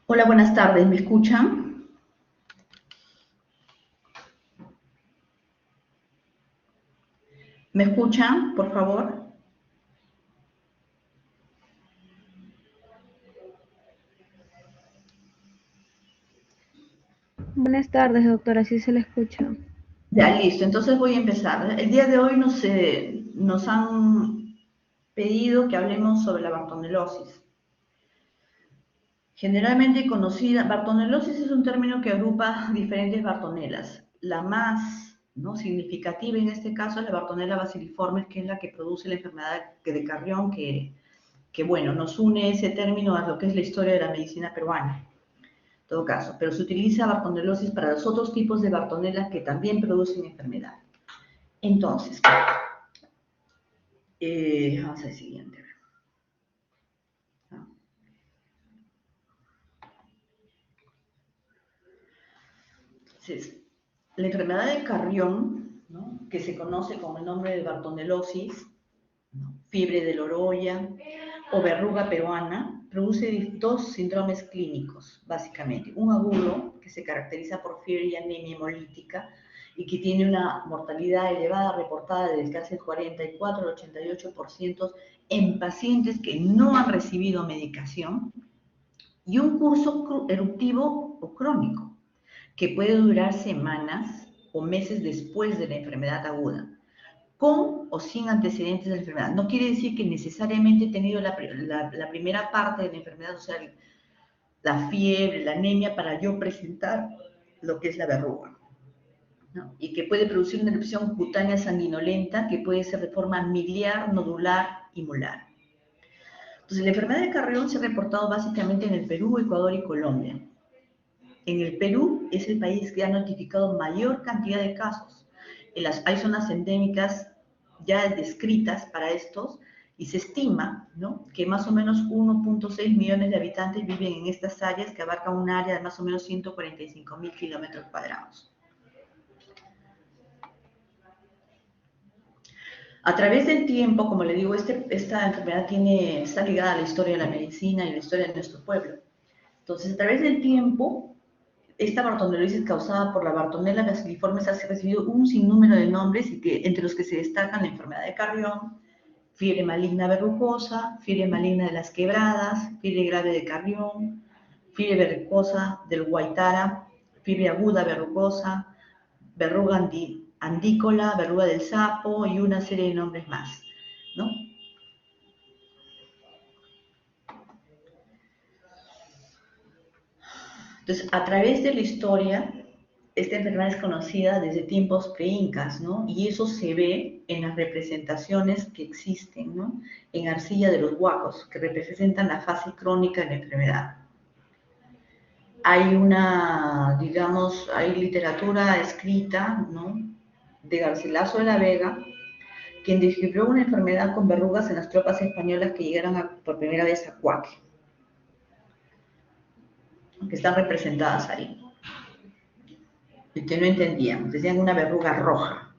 Hola, buenas tardes, ¿me escuchan? ¿Me escuchan, por favor? Buenas tardes, doctora, sí se le escucha. Ya, listo, entonces voy a empezar. El día de hoy nos han pedido que hablemos sobre la bartonelosis. Generalmente conocida, bartonelosis es un término que agrupa diferentes bartonelas. La más significativa en este caso es la bartonela basiliformes, que es la que produce la enfermedad de Carrión, que bueno, nos une ese término a lo que es la historia de la medicina peruana. Todo caso, pero se utiliza bartonelosis para los otros tipos de bartonelas que también producen enfermedad. Entonces, vamos al siguiente. Entonces, la enfermedad de Carrión, ¿no?, que se conoce con el nombre de bartonelosis, ¿no?, fiebre de Lorolla o verruga peruana, produce dos síndromes clínicos, básicamente. Un agudo, que se caracteriza por fiebre y anemia hemolítica, y que tiene una mortalidad elevada reportada desde casi el 44 al 88% en pacientes que no han recibido medicación, y un curso eruptivo o crónico, que puede durar semanas o meses después de la enfermedad aguda, con o sin antecedentes de la enfermedad. No quiere decir que necesariamente he tenido la primera parte de la enfermedad, o sea, la fiebre, la anemia, para yo presentar lo que es la verruga, ¿no? Y que puede producir una erupción cutánea sanguinolenta que puede ser de forma miliar, nodular y molar. Entonces, la enfermedad de Carrión se ha reportado básicamente en el Perú, Ecuador y Colombia. En el Perú es el país que ha notificado mayor cantidad de casos. Hay zonas endémicas ya descritas para estos, y se estima, ¿no?, que más o menos 1.6 millones de habitantes viven en estas áreas, que abarcan un área de más o menos 145.000 kilómetros cuadrados. A través del tiempo, como le digo, esta enfermedad está ligada a la historia de la medicina y la historia de nuestro pueblo. Entonces, a través del tiempo, esta bartonelitis causada por la Bartonella basiliformes ha recibido un sinnúmero de nombres, y entre los que se destacan la enfermedad de Carrión, fiebre maligna verrucosa, fiebre maligna de las quebradas, fiebre grave de Carrión, fiebre verrucosa del Guaitara, fiebre aguda verrucosa, verruga andícola, verruga del sapo y una serie de nombres más, ¿no? Entonces, a través de la historia, esta enfermedad es conocida desde tiempos pre-incas, ¿no? Y eso se ve en las representaciones que existen, ¿no?, en arcilla de los huacos, que representan la fase crónica de la enfermedad. Hay literatura escrita, ¿no?, de Garcilaso de la Vega, quien describió una enfermedad con verrugas en las tropas españolas que llegaron por primera vez a Cuaque, que están representadas ahí, y que no entendían, decían una verruga roja.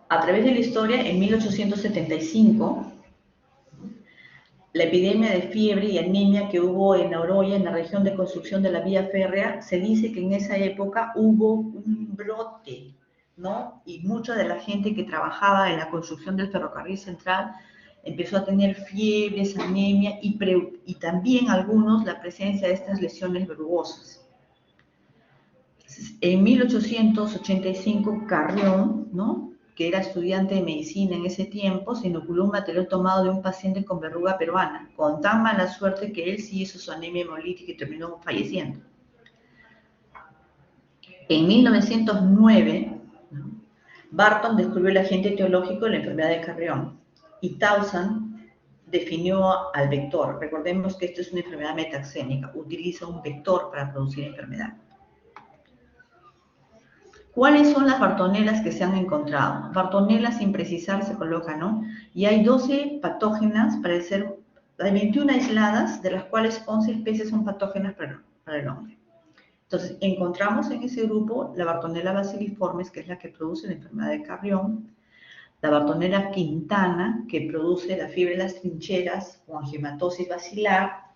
A través de la historia, en 1875, la epidemia de fiebre y anemia que hubo en Oroya, en la región de construcción de la vía férrea, se dice que en esa época hubo un brote, ¿no? Y mucha de la gente que trabajaba en la construcción del ferrocarril central empezó a tener fiebres, anemia y también algunos la presencia de estas lesiones verrugosas. En 1885, Carrión, ¿no?, que era estudiante de medicina en ese tiempo, se inoculó un material tomado de un paciente con verruga peruana, con tan mala suerte que él sí hizo su anemia hemolítica y terminó falleciendo. En 1909, ¿no?, Barton descubrió el agente etiológico de la enfermedad de Carrión, y Townsend definió al vector. Recordemos que esto es una enfermedad metaxémica, utiliza un vector para producir enfermedad. ¿Cuáles son las bartonelas que se han encontrado? Bartonelas, sin precisar, se coloca, ¿no? Y hay 12 patógenas, hay 21 aisladas, de las cuales 11 especies son patógenas para el hombre. Entonces, encontramos en ese grupo la Bartonella basiliformes, que es la que produce la enfermedad de Carrión, la Bartonella quintana, que produce la fiebre de las trincheras o angiomatosis basilar,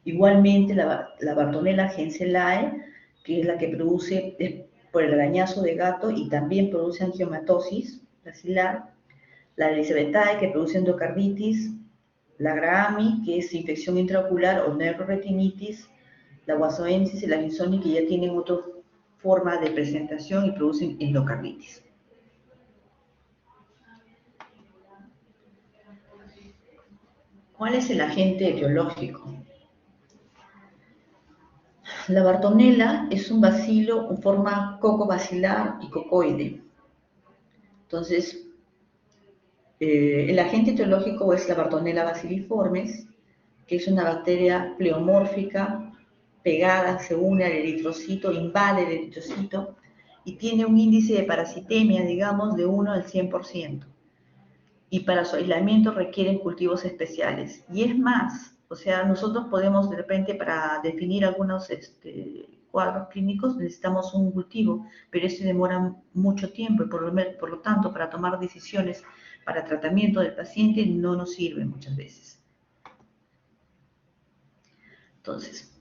Igualmente, la Bartonella henselae, que es la que produce por el arañazo de gato y también produce angiomatosis basilar. La Elisabethae, que produce endocarditis. La Grahami, que es infección intraocular o neuroretinitis. La Wassoensis y la Vinsoni, que ya tienen otra forma de presentación y producen endocarditis. ¿Cuál es el agente etiológico? La Bartonella es un bacilo en forma cocobacilar y cocoide. Entonces, el agente etiológico es la Bartonella baciliformes, que es una bacteria pleomórfica, pegada, se une al eritrocito, invade el eritrocito y tiene un índice de parasitemia, digamos, de 1 al 100%. Y para su aislamiento requieren cultivos especiales. Y es más, o sea, nosotros podemos de repente para definir algunos cuadros clínicos necesitamos un cultivo, pero este demora mucho tiempo y por lo tanto para tomar decisiones para tratamiento del paciente no nos sirve muchas veces. Entonces,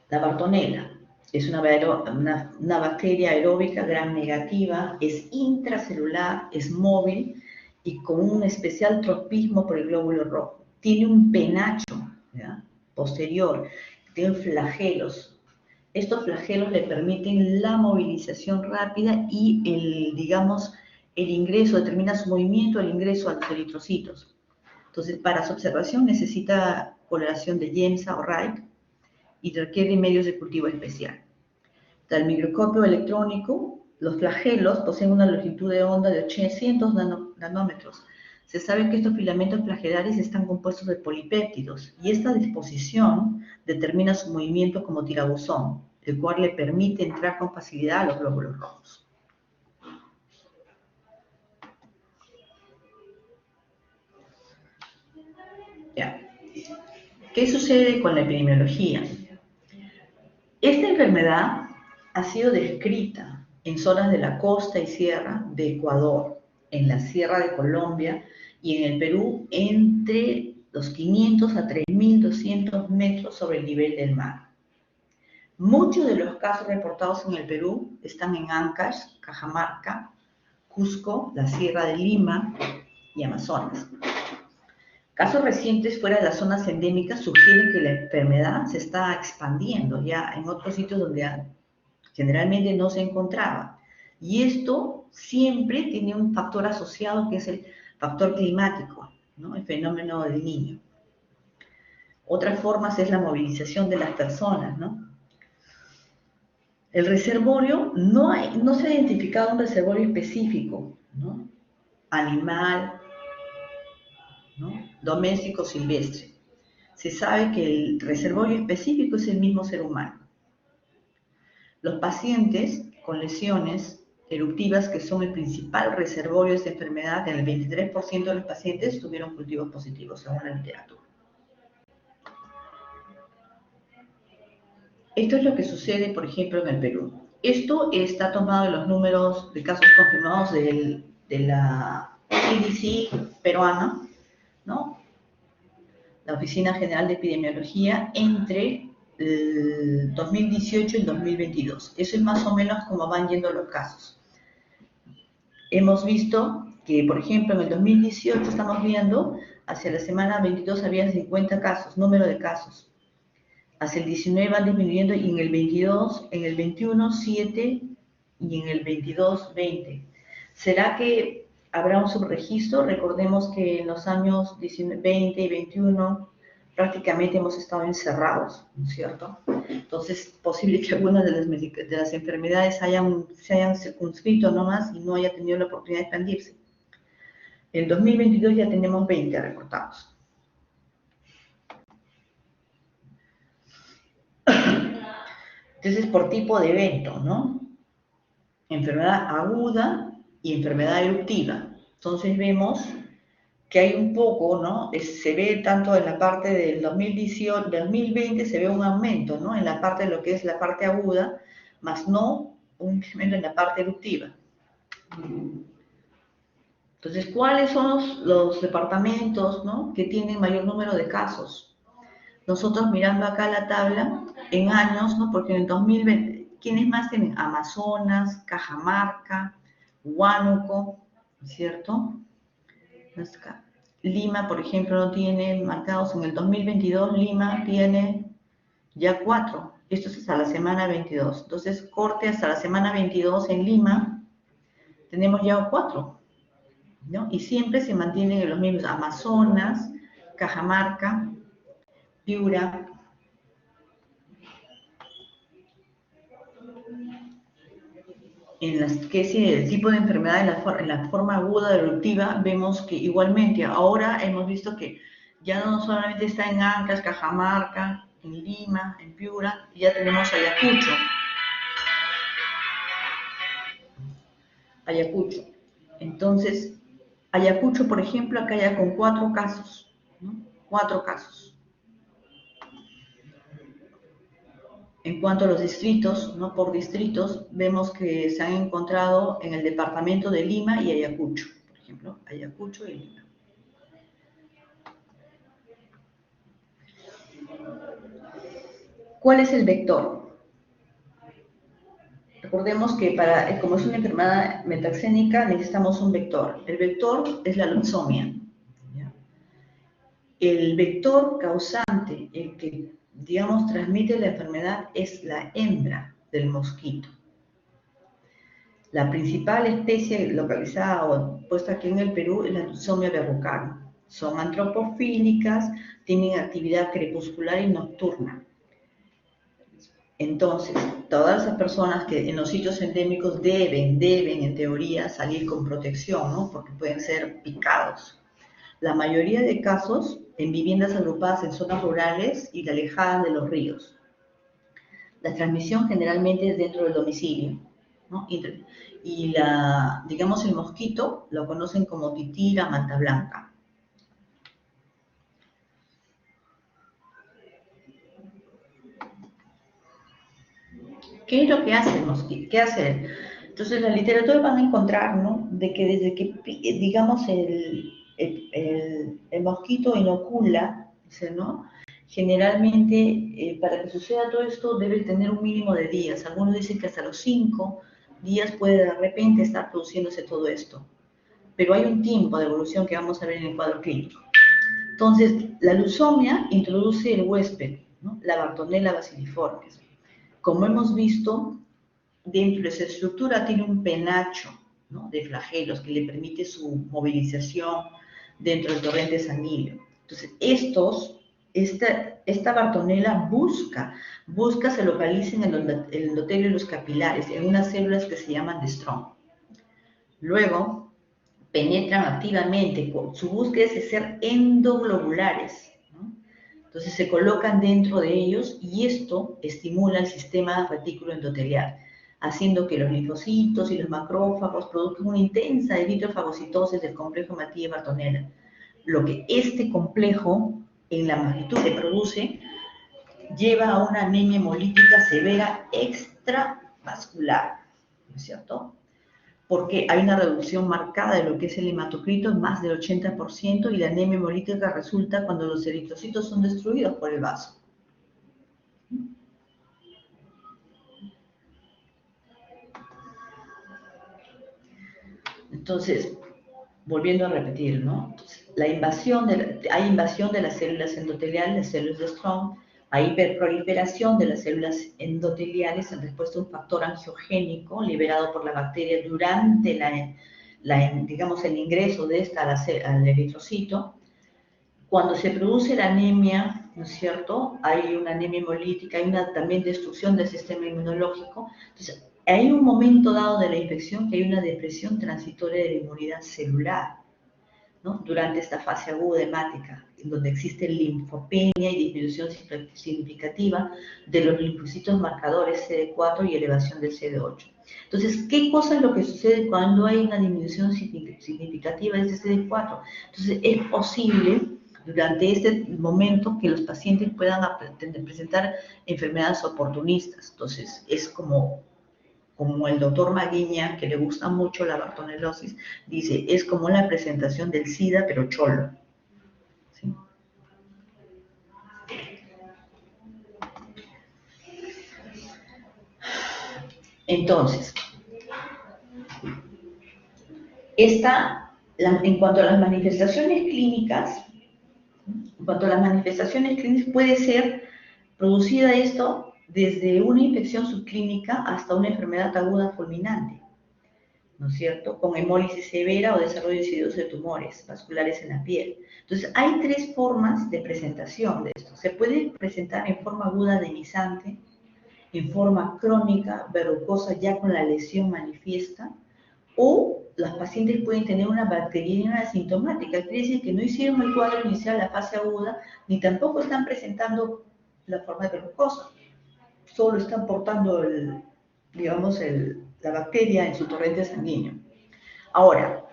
la Bartonella es una bacteria aeróbica gram negativa, es intracelular, es móvil y con un especial tropismo por el glóbulo rojo. Tiene un penacho, ¿ya?, posterior, tiene flagelos. Estos flagelos le permiten la movilización rápida y el ingreso, determina su movimiento, el ingreso a los eritrocitos. Entonces, para su observación necesita coloración de Yemsa o Reich y requiere medios de cultivo especial. Del microscopio electrónico, los flagelos poseen una longitud de onda de 800 nanómetros. Se sabe que estos filamentos flagelares están compuestos de polipéptidos y esta disposición determina su movimiento como tirabuzón, el cual le permite entrar con facilidad a los glóbulos rojos. Ya. ¿Qué sucede con la epidemiología? Esta enfermedad ha sido descrita en zonas de la costa y sierra de Ecuador, en la sierra de Colombia y en el Perú entre los 500 a 3.200 metros sobre el nivel del mar. Muchos de los casos reportados en el Perú están en Ancash, Cajamarca, Cusco, la Sierra de Lima y Amazonas. Casos recientes fuera de las zonas endémicas sugieren que la enfermedad se está expandiendo ya en otros sitios donde generalmente no se encontraba. Y esto siempre tiene un factor asociado que es el factor climático, ¿no?, el fenómeno del Niño. Otras formas es la movilización de las personas, ¿no? El reservorio, no se ha identificado un reservorio específico, ¿no?, animal, ¿no?, doméstico, silvestre. Se sabe que el reservorio específico es el mismo ser humano. Los pacientes con lesiones eruptivas, que son el principal reservorio de esta enfermedad, en el 23% de los pacientes tuvieron cultivos positivos, según la literatura. Esto es lo que sucede, por ejemplo, en el Perú. Esto está tomado de los números de casos confirmados de la CDC peruana, ¿no?, la Oficina General de Epidemiología, entre el 2018 y el 2022. Eso es más o menos como van yendo los casos. Hemos visto que, por ejemplo, en el 2018 estamos viendo, hacia la semana 22 había 50 casos, número de casos. Hacia el 19 van disminuyendo y en el 22, en el 21, 7 y en el 22, 20. ¿Será que habrá un subregistro? Recordemos que en los años 20 y 21 prácticamente hemos estado encerrados, ¿no es cierto? Entonces, es posible que algunas de las enfermedades se hayan circunscrito nomás y no haya tenido la oportunidad de expandirse. En 2022 ya tenemos 20 reportados. Entonces, por tipo de evento, ¿no? Enfermedad aguda y enfermedad eruptiva. Entonces vemos que hay un poco, ¿no? Se ve tanto en la parte del 2018, 2020 se ve un aumento, ¿no?, en la parte de lo que es la parte aguda, más no un incremento en la parte eruptiva. Entonces, ¿cuáles son los departamentos, ¿no?, que tienen mayor número de casos? nosotros mirando acá la tabla, en años, ¿no? Porque en el 2020, ¿quiénes más tienen? Amazonas, Cajamarca, Huánuco, ¿cierto? Lima, por ejemplo, no tiene marcados en el 2022, Lima tiene ya 4. Esto es hasta la semana 22. Entonces, corte hasta la semana 22 en Lima, tenemos ya 4, ¿no? Y siempre se mantienen en los mismos: Amazonas, Cajamarca, Piura. En el tipo de enfermedad en la forma aguda eruptiva, vemos que igualmente ahora hemos visto que ya no solamente está en Ancash, Cajamarca, en Lima, en Piura, ya tenemos Ayacucho. Entonces, Ayacucho, por ejemplo, acá ya con 4 casos, ¿no? 4 casos. En cuanto a los distritos, ¿no? Por distritos, vemos que se han encontrado en el departamento de Lima y Ayacucho, por ejemplo, Ayacucho y Lima. ¿Cuál es el vector? Recordemos que como es una enfermedad metaxénica, necesitamos un vector. El vector es la leucemia. El vector causante, el que, digamos, transmite la enfermedad, es la hembra del mosquito. La principal especie localizada o puesta aquí en el Perú es la Leucemia verrucana. Son antropofílicas, tienen actividad crepuscular y nocturna. Entonces, todas esas personas que en los sitios endémicos deben en teoría salir con protección, ¿no? Porque pueden ser picados. La mayoría de casos en viviendas agrupadas en zonas rurales y alejadas de los ríos. La transmisión generalmente es dentro del domicilio, ¿no? Y digamos, el mosquito lo conocen como titira manta blanca. ¿Qué es lo que hace el mosquito? ¿Qué hace? Entonces, en la literatura van a encontrar, ¿no? De que desde que, digamos, el mosquito inocula, ¿no? Generalmente, para que suceda todo esto, debe tener un mínimo de días. Algunos dicen que hasta los 5 días puede de repente estar produciéndose todo esto. Pero hay un tiempo de evolución que vamos a ver en el cuadro clínico. Entonces, la leucemia introduce el huésped, ¿no? La Bartonella basiliformes. Como hemos visto, dentro de esa estructura tiene un penacho, ¿no? De flagelos que le permite su movilización dentro del torrente sanguíneo. Entonces, esta Bartonella busca se localiza en el endotelio de los capilares, en unas células que se llaman de Strong. Luego, penetran activamente, su búsqueda es de ser endoglobulares, ¿no? Entonces se colocan dentro de ellos y esto estimula el sistema retículo endotelial, haciendo que los linfocitos y los macrófagos produzcan una intensa eritrofagocitosis del complejo Matilde-Bartonella, lo que este complejo, en la magnitud que produce, lleva a una anemia hemolítica severa extravascular, ¿no es cierto? Porque hay una reducción marcada de lo que es el hematocrito, más del 80%, y la anemia hemolítica resulta cuando los eritrocitos son destruidos por el vaso. Entonces, volviendo a repetir, ¿no? Entonces, hay invasión de las células endoteliales, las células de Strong, hay hiperproliferación de las células endoteliales en respuesta a un factor angiogénico liberado por la bacteria durante digamos, el ingreso de esta al eritrocito. Cuando se produce la anemia, ¿no es cierto? Hay una anemia hemolítica, hay también destrucción del sistema inmunológico. Entonces, hay un momento dado de la infección que hay una depresión transitoria de la inmunidad celular, ¿no? Durante esta fase aguda hemática, en donde existe linfopenia y disminución significativa de los linfocitos marcadores CD4 y elevación del CD8. Entonces, ¿qué cosa es lo que sucede cuando hay una disminución significativa de este CD4? Entonces, es posible durante este momento que los pacientes puedan presentar enfermedades oportunistas. Entonces, es como el doctor Maguiña, que le gusta mucho la bartonelosis, dice, es como la presentación del SIDA, pero cholo. ¿Sí? Entonces, en cuanto a las manifestaciones clínicas, puede ser producida esto desde una infección subclínica hasta una enfermedad aguda fulminante, ¿no es cierto? Con hemólisis severa o desarrollo insidioso de tumores vasculares en la piel. Entonces, hay tres formas de presentación de esto. Se puede presentar en forma aguda demisante, en forma crónica, verrucosa, ya con la lesión manifiesta, o las pacientes pueden tener una bacteriemia asintomática, quiere decir que no hicieron el cuadro inicial, la fase aguda, ni tampoco están presentando la forma de verrucosa, solo están portando la bacteria en su torrente sanguíneo. Ahora,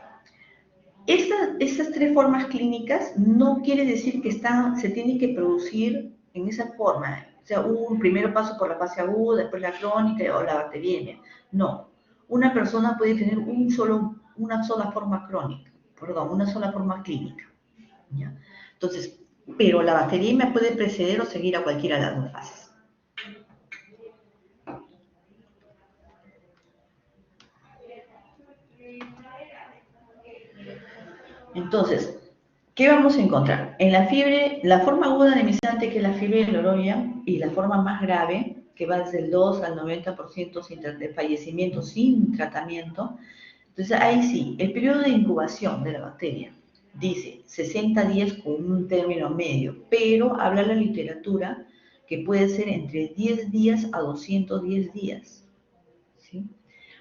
estas tres formas clínicas no quiere decir que se tiene que producir en esa forma. O sea, un primer paso por la fase aguda, después la crónica o la bacteriemia. No. Una persona puede tener una sola forma crónica, una sola forma clínica. ¿Ya? Entonces, pero la bacteriemia puede preceder o seguir a cualquiera de las dos fases. Entonces, ¿qué vamos a encontrar? En la forma aguda demisante, que es la fiebre de Loroya, y la forma más grave, que va desde el 2 al 90% de fallecimiento sin tratamiento. Entonces, ahí sí, el periodo de incubación de la bacteria dice 60 días con un término medio, pero habla la literatura que puede ser entre 10 días a 210 días. ¿Sí?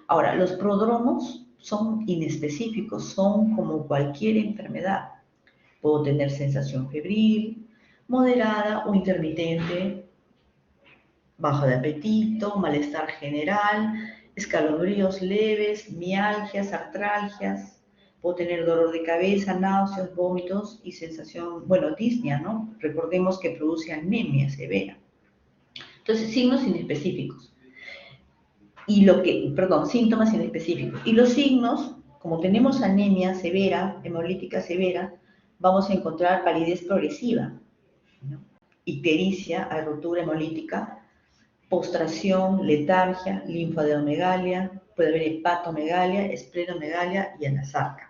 Ahora, los prodromos son inespecíficos, son como cualquier enfermedad. Puedo tener sensación febril, moderada o intermitente, baja de apetito, malestar general, escalofríos leves, mialgias, artralgias. Puedo tener dolor de cabeza, náuseas, vómitos y sensación, disnea, ¿no? Recordemos que produce anemia severa. Entonces, signos inespecíficos. Síntomas inespecíficos. Y los signos, como tenemos anemia severa, hemolítica severa, vamos a encontrar palidez progresiva, ¿no? Ictericia, ruptura hemolítica, postración, letargia, linfadenomegalia, puede haber hepatomegalia, esplenomegalia y anasarca.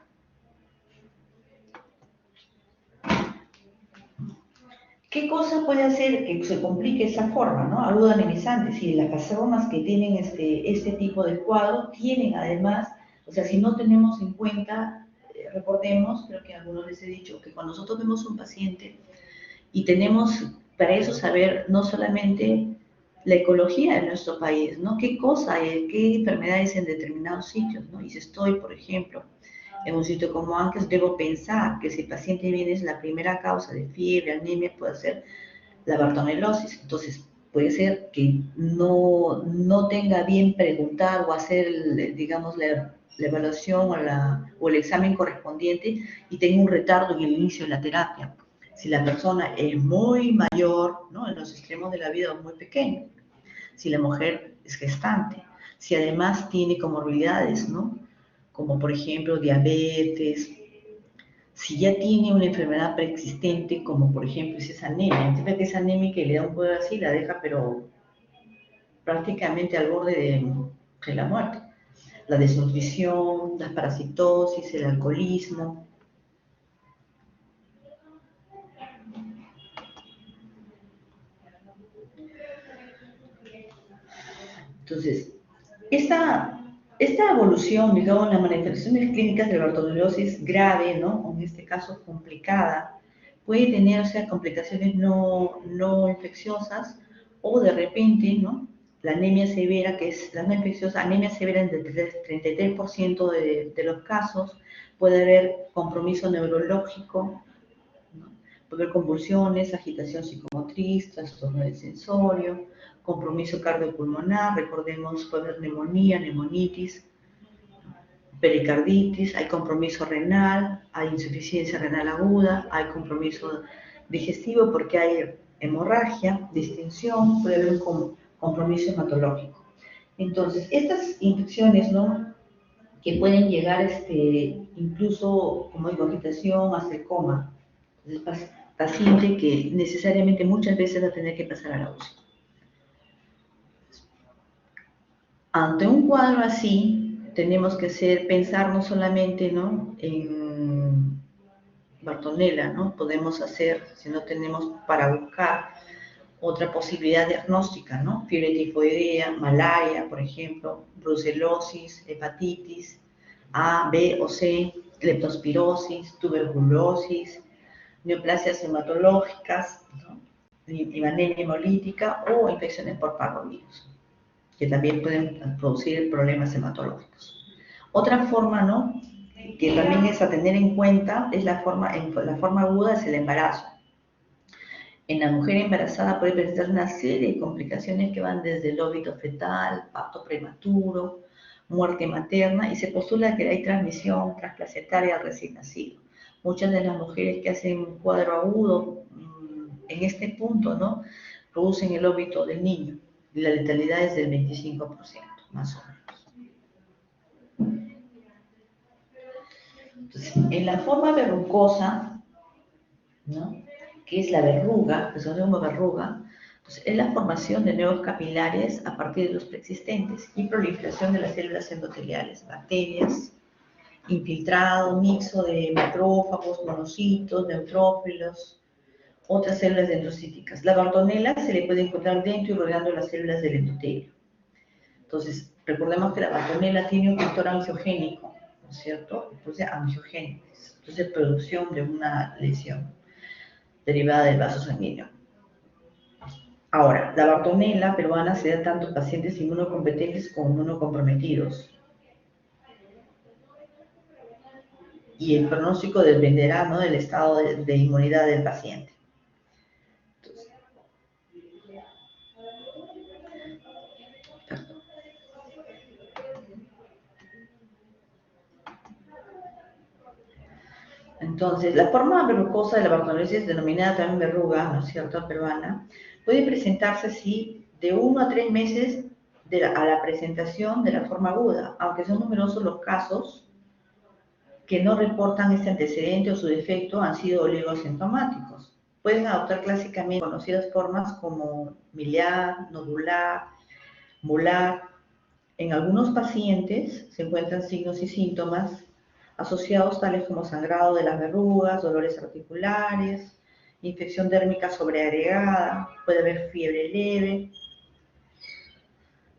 ¿Qué cosa puede hacer que se complique esa forma, ¿no? Aguda anemizante. Si las personas que tienen este tipo de cuadro tienen además, o sea, si no tenemos en cuenta, recordemos, creo que a algunos les he dicho, que cuando nosotros vemos un paciente y tenemos para eso saber no solamente la ecología de nuestro país, ¿no? ¿Qué cosa hay, qué enfermedades en determinados sitios, ¿no? Y si estoy, por ejemplo, en un sitio como Ancash, debo pensar que si el paciente viene es la primera causa de fiebre, anemia, puede ser la bartonelosis. Entonces, puede ser que no tenga bien preguntar o hacer, digamos, la evaluación o el examen correspondiente y tenga un retardo en el inicio de la terapia. Si la persona es muy mayor, ¿no? En los extremos de la vida o muy pequeño. Si la mujer es gestante. Si además tiene comorbilidades, ¿no? Como por ejemplo diabetes, si ya tiene una enfermedad preexistente, como por ejemplo si es anemia, entiende que es anemia que le da un poder así, la deja pero prácticamente al borde de la muerte. La desnutrición, la parasitosis, el alcoholismo. Entonces, esta evolución, digamos, en las manifestaciones clínicas de la bartonelosis grave, ¿no? En este caso complicada, puede tener, o sea, complicaciones no infecciosas o de repente, ¿no? La anemia severa, que es la no infecciosa, anemia severa en el 33% de los casos, puede haber compromiso neurológico, ¿no? Puede haber convulsiones, agitación psicomotriz, trastorno del sensorio, compromiso cardiopulmonar, recordemos, puede haber neumonía, neumonitis, pericarditis, hay compromiso renal, hay insuficiencia renal aguda, hay compromiso digestivo porque hay hemorragia, distensión, puede haber un compromiso hematológico. Entonces, estas infecciones, ¿no? Que pueden llegar incluso como agitación hasta el coma. Entonces, paciente que necesariamente muchas veces va a tener que pasar a la UCI. Ante un cuadro así, tenemos que pensar no solamente, ¿no?, en Bartonella, ¿no? Podemos hacer, si no tenemos para buscar otra posibilidad diagnóstica, ¿no? Fiebre tifoidea, malaria, por ejemplo, brucelosis, hepatitis A, B o C, leptospirosis, tuberculosis, neoplasias hematológicas, ¿no?, y anemia hemolítica o infecciones por parvovirus, que también pueden producir problemas hematológicos. Otra forma, ¿no?, que también es a tener en cuenta, es la forma aguda, es el embarazo. En la mujer embarazada puede presentar una serie de complicaciones que van desde el óbito fetal, parto prematuro, muerte materna, y se postula que hay transmisión transplacentaria al recién nacido. Muchas de las mujeres que hacen un cuadro agudo en este punto, ¿no?, producen el óbito del niño, y la letalidad es del 25%, más o menos. Entonces, en la forma verrucosa, ¿no?, que es la verruga, que se llama verruga, pues es la formación de nuevos capilares a partir de los preexistentes y proliferación de las células endoteliales, bacterias, infiltrado, mixo de macrófagos, monocitos, neutrófilos, otras células dendrocíticas. La Bartonella se le puede encontrar dentro y rodeando las células del endotelio. Entonces, recordemos que la Bartonella tiene un factor angiogénico, ¿no es cierto? Entonces, angiogénesis, entonces producción de una lesión derivada del vaso sanguíneo. Ahora, la Bartonella peruana se da tanto en pacientes inmunocompetentes como inmunocomprometidos. Y el pronóstico dependerá, ¿no?, del estado de inmunidad del paciente. Entonces, la forma verrucosa de la bartonellosis, denominada también verruga, ¿no es cierto?, peruana, puede presentarse así de 1 a 3 meses a la presentación de la forma aguda, aunque son numerosos los casos que no reportan este antecedente o su defecto han sido oligosintomáticos. Pueden adoptar clásicamente conocidas formas como miliar, nodular, molar. En algunos pacientes se encuentran signos y síntomas asociados tales como sangrado de las verrugas, dolores articulares, infección dérmica sobreagregada, puede haber fiebre leve,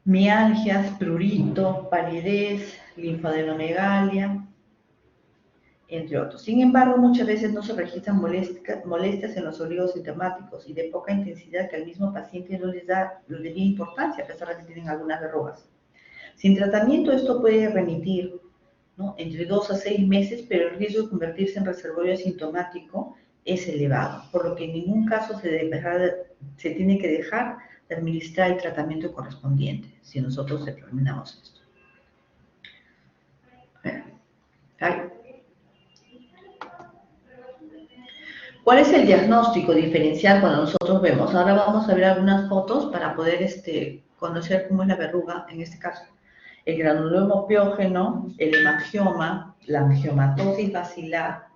mialgias, prurito, palidez, linfadenomegalia, entre otros. Sin embargo, muchas veces no se registran molestias en los oligos sintomáticos y de poca intensidad que al mismo paciente no les da importancia, a pesar de que tienen algunas verrugas. Sin tratamiento, esto puede remitir, ¿no?, entre 2 a 6 meses, pero el riesgo de convertirse en reservorio asintomático es elevado, por lo que en ningún caso se tiene que dejar de administrar el tratamiento correspondiente si nosotros determinamos esto. ¿Cuál es el diagnóstico diferencial cuando nosotros vemos? Ahora vamos a ver algunas fotos para poder conocer cómo es la verruga en este caso. El granuloma opiógeno, el hemangioma, la angiomatosis basilar,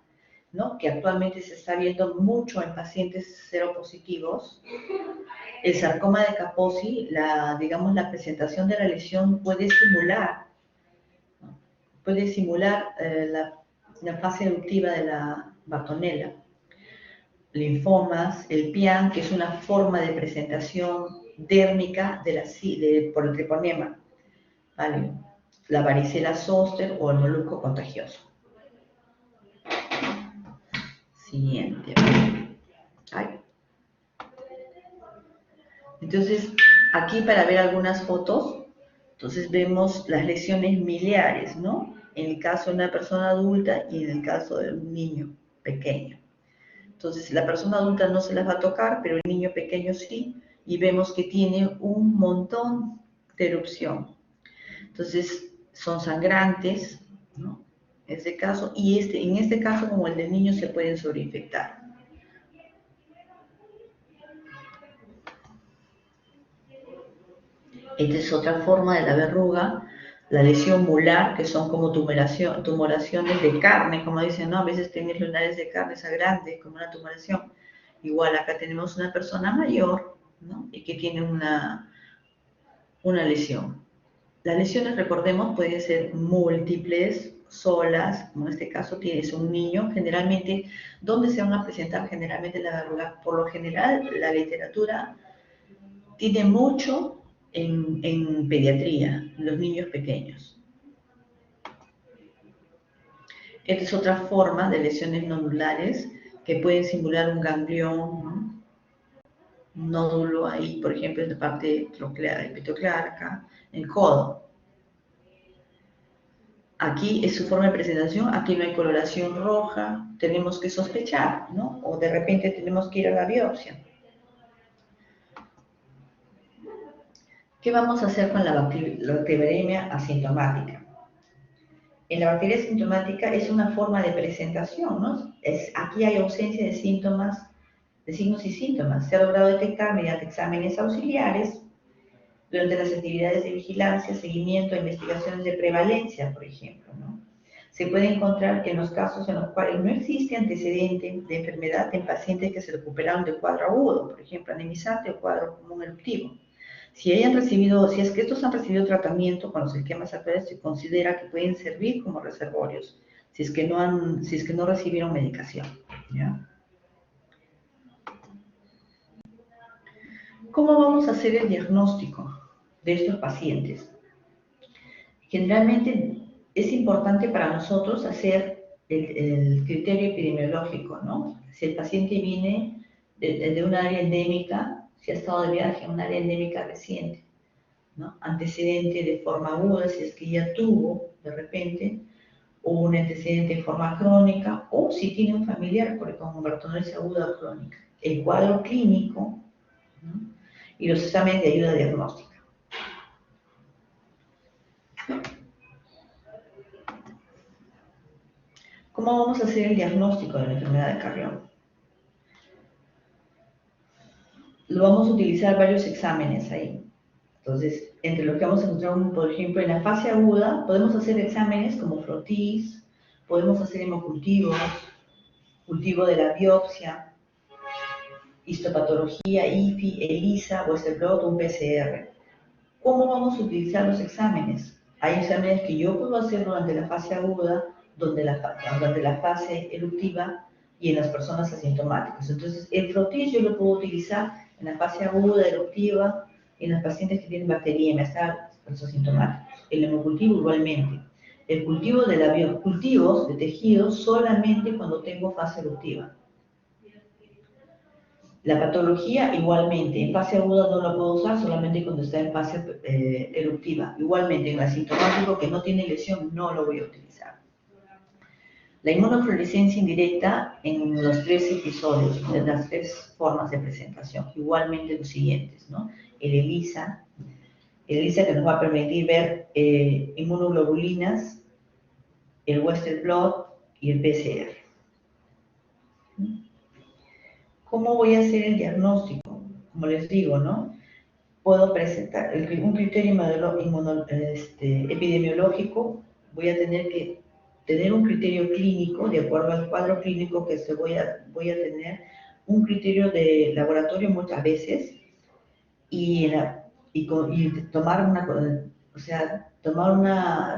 ¿no?, que actualmente se está viendo mucho en pacientes seropositivos. El sarcoma de Kaposi, digamos, la presentación de la lesión puede simular, ¿no?, la fase eruptiva de la Bartonella. Linfomas, el PIAN, que es una forma de presentación dérmica por el treponema, ¿vale?, la varicela zoster o el molusco contagioso. Siguiente. Ay. Entonces, aquí para ver algunas fotos, entonces vemos las lesiones miliares, ¿no?, en el caso de una persona adulta y en el caso de un niño pequeño. Entonces, la persona adulta no se las va a tocar, pero el niño pequeño sí, y vemos que tiene un montón de erupción. Entonces, son sangrantes, ¿no?, en este caso, y en este caso, como el del niño, se pueden sobreinfectar. Esta es otra forma de la verruga, la lesión mular, que son como tumoraciones de carne, como dicen, ¿no? A veces tienen lunares de carne, esa grande, como una tumoración. Igual acá tenemos una persona mayor, ¿no?, y que tiene una lesión. Las lesiones, recordemos, pueden ser múltiples, solas, como en este caso tienes un niño. Generalmente, ¿dónde se van a presentar generalmente las verrugas? Por lo general, la literatura tiene mucho en pediatría, los niños pequeños. Esta es otra forma de lesiones nodulares que pueden simular un ganglión, ¿no? Un nódulo ahí, por ejemplo, en la parte epitoclearca, en el codo. Aquí es su forma de presentación, aquí no hay coloración roja, tenemos que sospechar, ¿no? O de repente tenemos que ir a la biopsia. ¿Qué vamos a hacer con la bacteriemia asintomática? En la bacteria asintomática es una forma de presentación, ¿no? Aquí hay ausencia de síntomas, de signos y síntomas. Se ha logrado detectar mediante exámenes auxiliares durante las actividades de vigilancia, seguimiento e investigaciones de prevalencia, por ejemplo, ¿no? Se puede encontrar que en los casos en los cuales no existe antecedente de enfermedad en pacientes que se recuperaron de cuadro agudo, por ejemplo, anemizante o cuadro común eruptivo. Si es que estos han recibido tratamiento con los esquemas actuales, se considera que pueden servir como reservorios, si es que no recibieron medicación, ¿ya? ¿Cómo vamos a hacer el diagnóstico de estos pacientes? Generalmente es importante para nosotros hacer el criterio epidemiológico, ¿no? Si el paciente viene de un área endémica, si ha estado de viaje a un área endémica reciente, ¿no? Antecedente de forma aguda, si es que ya tuvo de repente, o un antecedente de forma crónica, o si tiene un familiar con bartonellosis aguda o crónica. El cuadro clínico, ¿no? Y los exámenes de ayuda diagnóstica. ¿Cómo vamos a hacer el diagnóstico de la enfermedad de Carrión? Lo vamos a utilizar varios exámenes ahí. Entonces, entre los que vamos a encontrar, por ejemplo, en la fase aguda, podemos hacer exámenes como frotis, podemos hacer hemocultivos, cultivo de la biopsia, histopatología, IFI, ELISA, Western blot o un PCR. ¿Cómo vamos a utilizar los exámenes? Hay exámenes que yo puedo hacer durante la fase aguda, durante la fase eruptiva y en las personas asintomáticas. Entonces, el frotis yo lo puedo utilizar en la fase aguda, eruptiva, en los pacientes que tienen bacteriemia, hasta los asintomáticos. El hemocultivo igualmente. El cultivo de la cultivos de tejidos solamente cuando tengo fase eruptiva. La patología igualmente, en fase aguda no la puedo usar, solamente cuando está en fase eruptiva. Igualmente en asintomático que no tiene lesión no lo voy a utilizar. La inmunofluorescencia indirecta en los 3 episodios, de las 3 formas de presentación. Igualmente los siguientes, ¿no? El ELISA que nos va a permitir ver inmunoglobulinas, el Western blot y el PCR. ¿Cómo voy a hacer el diagnóstico? Como les digo, ¿no? Puedo presentar un criterio epidemiológico, voy a tener que tener un criterio clínico, de acuerdo al cuadro clínico que voy a tener, un criterio de laboratorio muchas veces, y tomar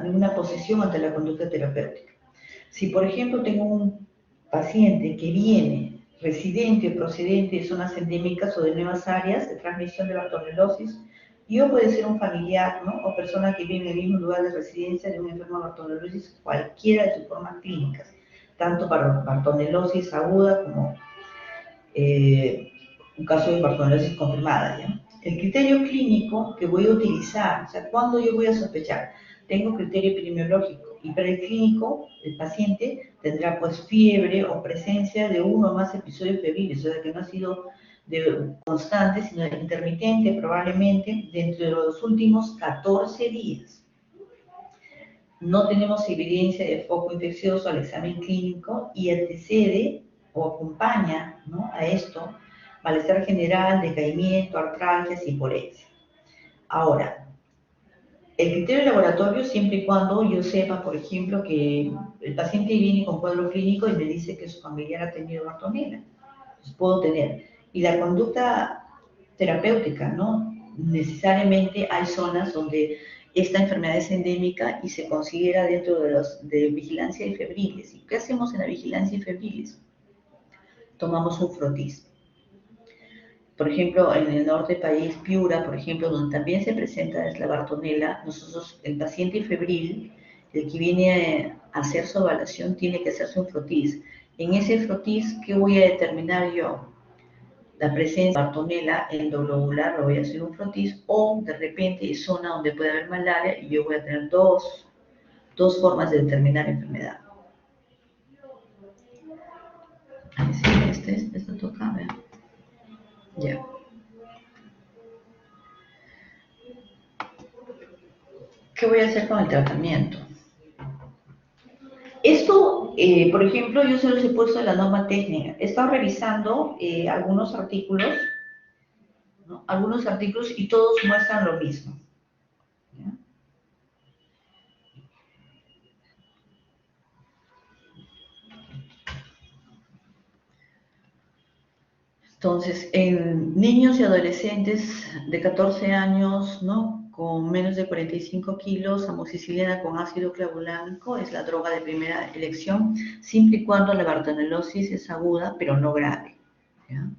una posición ante la conducta terapéutica. Si, por ejemplo, tengo un paciente que viene residente o procedente de zonas endémicas o de nuevas áreas de transmisión de bartonellosis, yo puede ser un familiar, ¿no? O persona que vive en el mismo lugar de residencia de un enfermo de bartonellosis, cualquiera de sus formas clínicas, tanto para bartonellosis aguda como un caso de bartonellosis confirmada, ¿ya? El criterio clínico que voy a utilizar, o sea, ¿cuándo yo voy a sospechar? Tengo criterio epidemiológico y para el clínico, el paciente tendrá pues fiebre o presencia de uno o más episodios febriles, o sea, que no ha sido constante, sino intermitente probablemente dentro de los últimos 14 días. No tenemos evidencia de foco infeccioso al examen clínico y antecede o acompaña, ¿no?, a esto malestar general, decaimiento, artralgias y hiporesia. Ahora, el criterio laboratorio siempre y cuando yo sepa, por ejemplo, que el paciente viene con cuadro clínico y me dice que su familiar ha tenido bartonella, pues puedo tener. Y la conducta terapéutica, ¿no? Necesariamente hay zonas donde esta enfermedad es endémica y se considera dentro de vigilancia de febriles. ¿Y qué hacemos en la vigilancia de febriles? Tomamos un frotis. Por ejemplo, en el norte del país, Piura, por ejemplo, donde también se presenta la Bartonella, nosotros, el paciente febril, el que viene a hacer su evaluación, tiene que hacerse un frotis. En ese frotis, ¿qué voy a determinar yo? La presencia de Bartonella endoglobular, lo voy a hacer un frotis, o de repente es zona donde puede haber malaria y yo voy a tener dos formas de determinar enfermedad. Sí, esto toca, ¿ver? Ya. ¿Qué voy a hacer con el tratamiento? Esto, por ejemplo, yo se los he puesto en la norma técnica. He estado revisando algunos artículos, ¿no? Algunos artículos y todos muestran lo mismo. ¿Ya? Entonces, en niños y adolescentes de 14 años, ¿no? Con menos de 45 kilos, amoxicilina con ácido clavulánico es la droga de primera elección, siempre y cuando la bartonelosis es aguda, pero no grave. ¿Ya?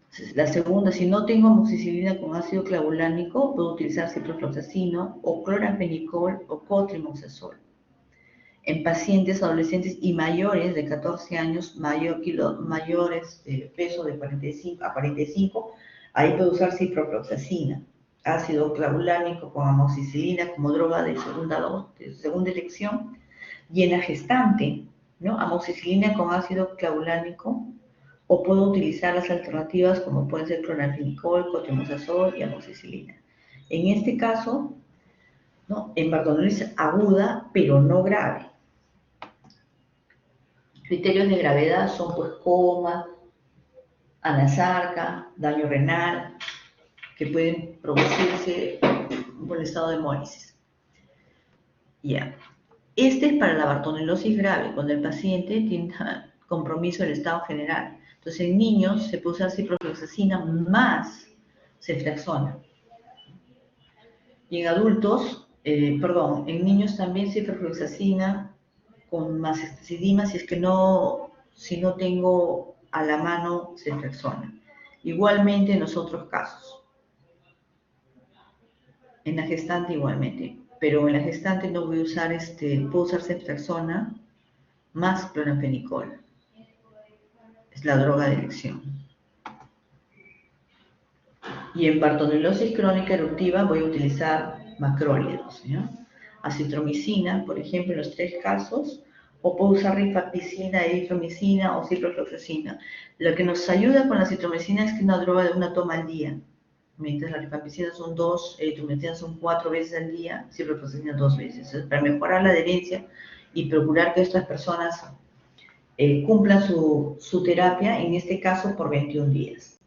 Entonces, la segunda, si no tengo amoxicilina con ácido clavulánico, puedo utilizar ciprofloxacino o cloranfenicol o cotrimoxazol. En pacientes adolescentes y mayores de 14 años, mayores de peso de 45 a 45, ahí puede usar ciprofloxacina, ácido clavulánico con amoxicilina como droga de segunda elección, y en la gestante, ¿no? Amoxicilina con ácido clavulánico, o puedo utilizar las alternativas como pueden ser cloranfenicol, cotrimoxazol y amoxicilina. En este caso, ¿no? En bartonelitis aguda, pero no grave. Criterios de gravedad son pues coma, anasarca, daño renal, que pueden producirse por el estado de hemólisis. Ya. Este es para la bartonelosis grave, cuando el paciente tiene compromiso del estado general. Entonces, en niños se puede usar ciprofloxacina más ceftriaxona. Y en adultos, en niños también ciprofloxacina con macecidima si no tengo a la mano ceftriaxona. Igualmente en los otros casos. En la gestante igualmente. Pero en la gestante no voy a usar, puedo usar ceftriaxona más cloranfenicol. Es la droga de elección. Y en bartonelosis crónica eruptiva voy a utilizar macrólidos, ¿ya? Acitromicina, por ejemplo, en los 3 casos, o puedo usar rifampicina, eritromicina o ciprofloxacina. Lo que nos ayuda con la citromicina es que es una droga de una toma al día, mientras la rifampicina son 2, eritromicina son 4 veces al día, ciprofloxacina 2 veces. Entonces, para mejorar la adherencia y procurar que estas personas cumplan su terapia, en este caso por 21 días.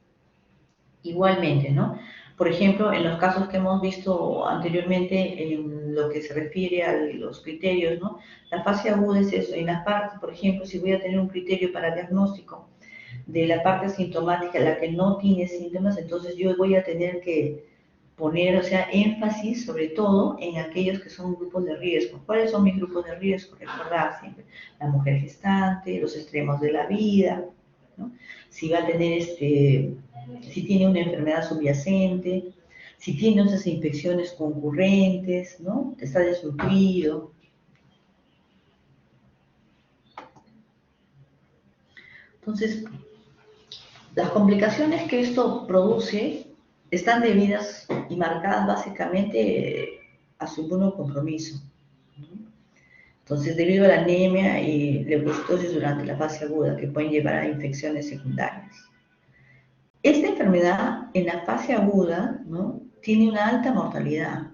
Igualmente, ¿no? Por ejemplo, en los casos que hemos visto anteriormente, en lo que se refiere a los criterios, ¿no? La fase aguda es eso. En las partes, por ejemplo, si voy a tener un criterio para diagnóstico de la parte sintomática, la que no tiene síntomas, entonces yo voy a tener que poner, o sea, énfasis sobre todo en aquellos que son grupos de riesgo. ¿Cuáles son mis grupos de riesgo? Recordar siempre, la mujer gestante, los extremos de la vida, ¿no? Si va a tener si tiene una enfermedad subyacente, si tiene otras infecciones concurrentes, ¿no? Está desnutrido. Entonces, las complicaciones que esto produce están debidas y marcadas básicamente a su inmunocompromiso, ¿no? Entonces, debido a la anemia y leucocitosis durante la fase aguda que pueden llevar a infecciones secundarias. Esta enfermedad en la fase aguda, ¿no? Tiene una alta mortalidad.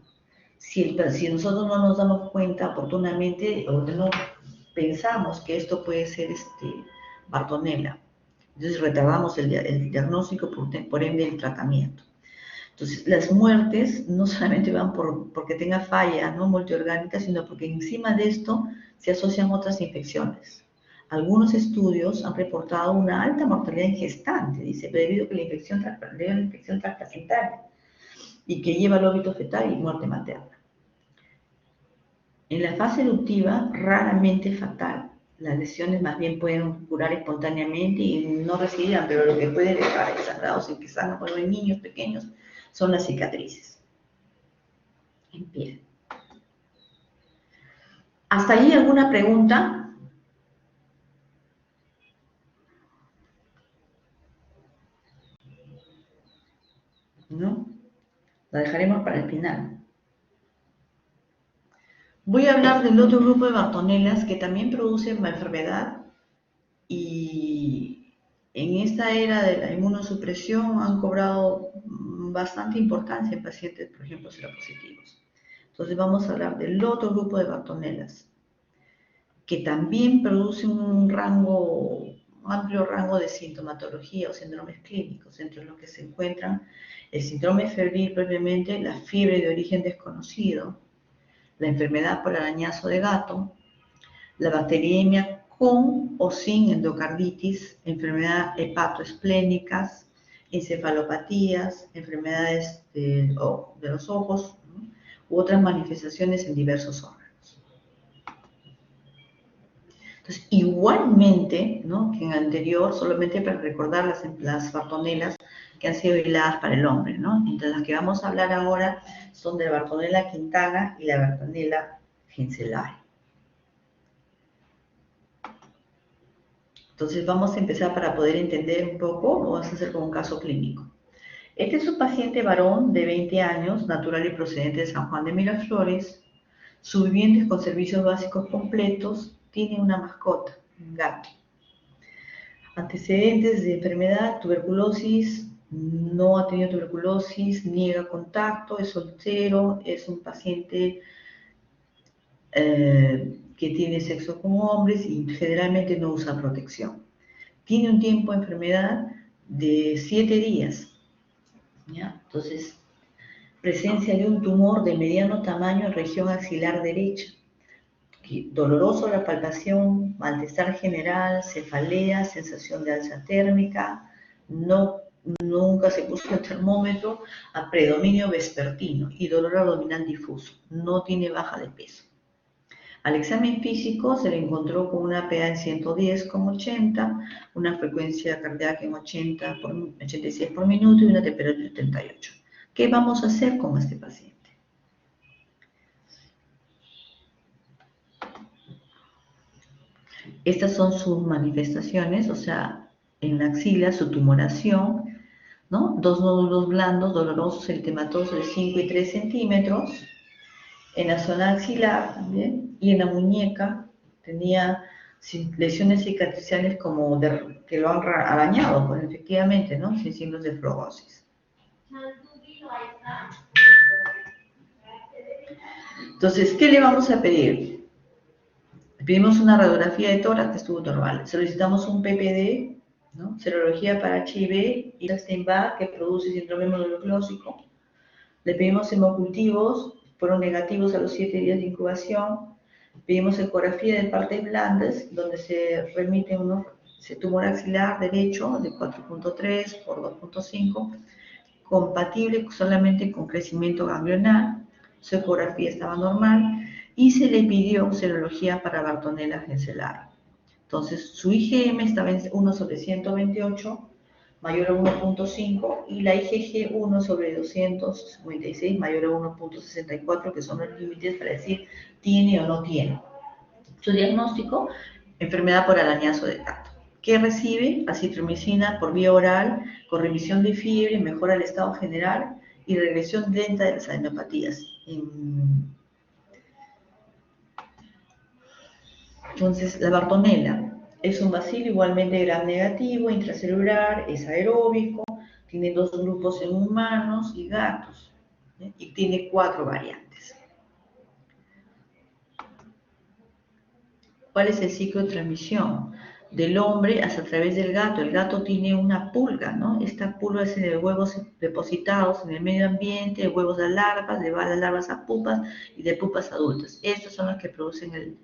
Si nosotros no nos damos cuenta oportunamente o no pensamos que esto puede ser Bartonella, entonces retardamos el diagnóstico, por ende el tratamiento. Entonces, las muertes no solamente van porque tenga falla, ¿no? multiorgánica, sino porque encima de esto se asocian otras infecciones. Algunos estudios han reportado una alta mortalidad en gestante, dice, debido a la infección transplacentaria. y que lleva al óbito fetal y muerte materna. En la fase eruptiva, raramente fatal. Las lesiones más bien pueden curar espontáneamente y no recidirán, pero lo que puede dejar sangrados en que sangran cuando hay niños pequeños son las cicatrices en piel. ¿Hasta ahí alguna pregunta? ¿No? La dejaremos para el final. Voy a hablar del otro grupo de Bartonelas que también producen la enfermedad y en esta era de la inmunosupresión han cobrado bastante importancia en pacientes, por ejemplo, seropositivos. Entonces vamos a hablar del otro grupo de Bartonelas que también producen un amplio rango de sintomatología o síndromes clínicos, entre los que se encuentran el síndrome febril propiamente, la fiebre de origen desconocido, la enfermedad por arañazo de gato, la bacteriemia con o sin endocarditis, enfermedades hepatoesplénicas, encefalopatías, enfermedades de los ojos, ¿no? U otras manifestaciones en diversos órganos. Entonces, igualmente, ¿no? Que en el anterior, solamente para recordar las Bartonelas que han sido aisladas para el hombre, ¿no? Entonces, las que vamos a hablar ahora son de la Bartonella quintana y la Bartonella henselae. Entonces, vamos a empezar para poder entender un poco, vamos a hacer con un caso clínico. Este es un paciente varón de 20 años, natural y procedente de San Juan de Miraflores, subviviente con servicios básicos completos, tiene una mascota, un gato. Antecedentes de enfermedad, tuberculosis, no ha tenido tuberculosis, niega contacto, es soltero, es un paciente que tiene sexo con hombres y generalmente no usa protección. Tiene un tiempo de enfermedad de 7 días. ¿Ya? Entonces, presencia de un tumor de mediano tamaño en región axilar derecha. Doloroso la palpación, malestar general, cefalea, sensación de alza térmica, nunca se puso el termómetro, a predominio vespertino y dolor abdominal difuso, no tiene baja de peso. Al examen físico se le encontró con una PA en 110,80, una frecuencia cardíaca en 86 por minuto y una temperatura de 38. ¿Qué vamos a hacer con este paciente? Estas son sus manifestaciones, o sea, en la axila, su tumoración, ¿no? 2 nódulos blandos, dolorosos, eritematosos de 5 y 3 centímetros, en la zona axilar también, y en la muñeca tenía lesiones cicatriciales como que lo han arañado, pues efectivamente, ¿no? Sin signos de fluorosis. Entonces, ¿qué le vamos a pedir? Pedimos una radiografía de tórax que estuvo normal. Solicitamos un PPD, ¿no? Serología para HIV y Epstein-Barr que produce síndrome mononucleósico. Le pedimos hemocultivos, fueron negativos a los 7 días de incubación. Pedimos ecografía de partes blandas, donde se remite ese tumor axilar derecho de 4.3 por 2.5, compatible solamente con crecimiento ganglionar. Su ecografía estaba normal y se le pidió serología para Bartonella henselae. Entonces, su IgM estaba en 1/128, mayor a 1.5, y la IgG 1/256, mayor a 1.64, que son los límites para decir tiene o no tiene. Su diagnóstico, enfermedad por arañazo de gato. ¿Qué recibe? Acitromicina por vía oral, con remisión de fiebre, mejora el estado general y regresión lenta de las adenopatías. Entonces, la Bartonella es un bacilo igualmente gram negativo, intracelular, es aeróbico, tiene 2 grupos en humanos y gatos, y tiene 4 variantes. ¿Cuál es el ciclo de transmisión? Del hombre hasta a través del gato. El gato tiene una pulga, ¿no? Esta pulga es de huevos depositados en el medio ambiente, de huevos de larvas, de las larvas a pupas y de pupas adultas. Estos son los que producen